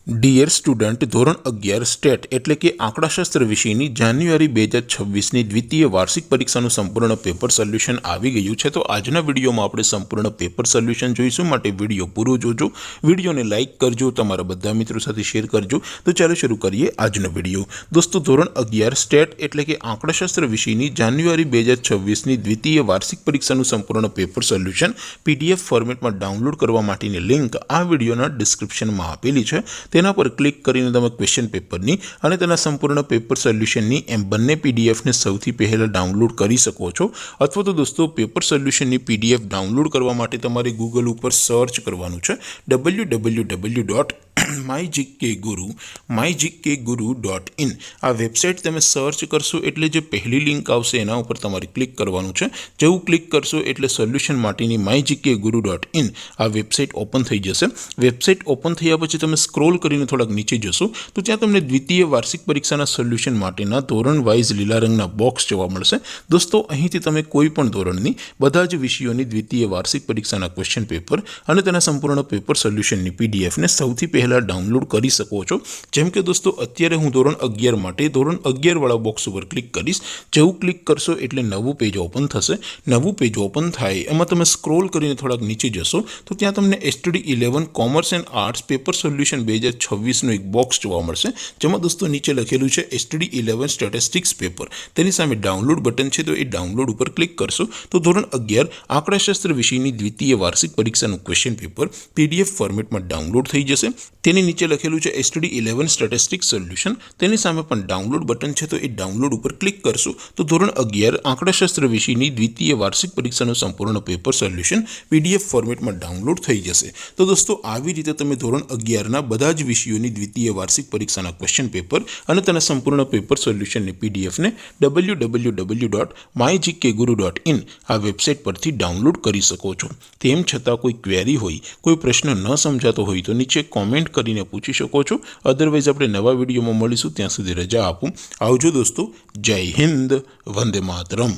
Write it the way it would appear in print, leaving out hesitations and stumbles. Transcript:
Dear student, ધોરણ 11 state એટલે કે આંકડાશાસ્ત્ર વિષયની જાન્યુઆરી 2026ની દ્વિતીય વાર્ષિક પરીક્ષાનું સંપૂર્ણ પેપર સોલ્યુશન આવી ગયું છે। તો આજના વિડીયોમાં આપણે સંપૂર્ણ પેપર સોલ્યુશન જોઈશું, માટે વિડીયો પૂરો જોજો। વિડીયોને લાઇક કરજો, તમારા બધા મિત્રો સાથે શેર કરજો। તો ચાલો શરૂ કરીએ આજનો વિડીયો। દોસ્તો, ધોરણ 11 સ્ટેટ એટલે કે આંકડાશાસ્ત્ર વિષયની જાન્યુઆરી 2026ની દ્વિતીય વાર્ષિક પરીક્ષાનું સંપૂર્ણ પેપર સોલ્યુશન PDF ફોર્મેટમાં ડાઉનલોડ કરવા માટેની લિંક આ વિડીયોના ડિસ્ક્રિપ્શનમાં આપેલી છે। તેના પર ક્લિક કરીને તમે ક્વેશ્ચન પેપરની અને તેના સંપૂર્ણ પેપર સોલ્યુશનની એમ બંને પીડીએફને સૌથી પહેલાં ડાઉનલોડ કરી શકો છો। અથવા તો દોસ્તો, પેપર સોલ્યુશનની PDF ડાઉનલોડ કરવા માટે તમારે ગૂગલ ઉપર સર્ચ કરવાનું છે www.mygkguru.in। આ વેબસાઇટ તમે સર્ચ કરશો એટલે જે પહેલી લિંક આવશે એના ઉપર તમારે ક્લિક કરવાનું છે। જેવું ક્લિક કરશો એટલે સોલ્યુશન માટેની mygkguru.in આ વેબસાઇટ ઓપન થઈ જશે। વેબસાઇટ ઓપન થયા પછી તમે સ્ક્રોલ કરીને થોડાક નીચે જશો તો ત્યાં તમને દ્વિતીય વાર્ષિક પરીક્ષાના સોલ્યુશન માટેના ધોરણ વાઇઝ લીલા રંગના બોક્સ જોવા મળશે। દોસ્તો, અહીંથી તમે કોઈ પણ ધોરણની બધા જ વિષયોની દ્વિતીય વાર્ષિક પરીક્ષાના ક્વેશ્ચન પેપર અને તેના સંપૂર્ણ પેપર સોલ્યુશનની પીડીએફને સૌથી પહેલાં ડાઉનલોડ કરી શકો છો। જેમ કે દોસ્તો, અત્યારે હું ધોરણ 11 માટે ધોરણ 11 વાળા બોક્સ ઉપર ક્લિક કરીશ। જેવું ક્લિક કરશો એટલે નવું પેજ ઓપન થશે। નવું પેજ ઓપન થાય એમાં તમે સ્ક્રોલ કરીને થોડાક નીચે જશો તો ત્યાં તમને STD11 commerce and arts paper solution 2026નું એક બોક્સ જોવા મળશે, જેમાં દોસ્તો નીચે લખેલું છે STD11 સ્ટેટિસ્ટિક્સ પેપર। તેની સામે ડાઉનલોડ બટન છે, તો એ ડાઉનલોડ ઉપર ક્લિક કરશો તો ધોરણ 11 આંકડાશાસ્ત્ર વિષયની દ્વિતીય વાર્ષિક પરીક્ષાનું ક્વેશ્ચન પેપર PDF ફોર્મેટમાં ડાઉનલોડ થઈ જશે। તેની નીચે લખેલું છે STD11 સ્ટેટિસ્ટિક્સ સોલ્યુશન। તેની સામે પણ ડાઉનલોડ બટન છે, તો એ ડાઉનલોડ ઉપર ક્લિક કરશો તો ધોરણ 11 આંકડાશાસ્ત્ર વિષયની દ્વિતીય વાર્ષિક પરીક્ષાનું સંપૂર્ણ પેપર સોલ્યુશન PDF ફોર્મેટમાં ડાઉનલોડ થઈ જશે। તો દોસ્તો, આવી રીતે તમે ધોરણ 11ના બધા જ વિષયોની દ્વિતીય વાર્ષિક પરીક્ષાના ક્વેશ્ચન પેપર અને તેના સંપૂર્ણ પેપર સોલ્યુશનની પીડીએફને www.mygkguru.in આ વેબસાઇટ પરથી ડાઉનલોડ કરી શકો છો। તેમ છતાં કોઈ ક્વેરી હોય, કોઈ પ્રશ્ન ન સમજાતો હોય તો નીચે કોમેન્ટ કરીને પૂછી શકો છો। અધરવાઇઝ આપણે નવા વિડીયોમાં મળીશું, ત્યાં સુધી રજા આપું। આવજો દોસ્તો, જય હિન્દ, વંદે માતરમ।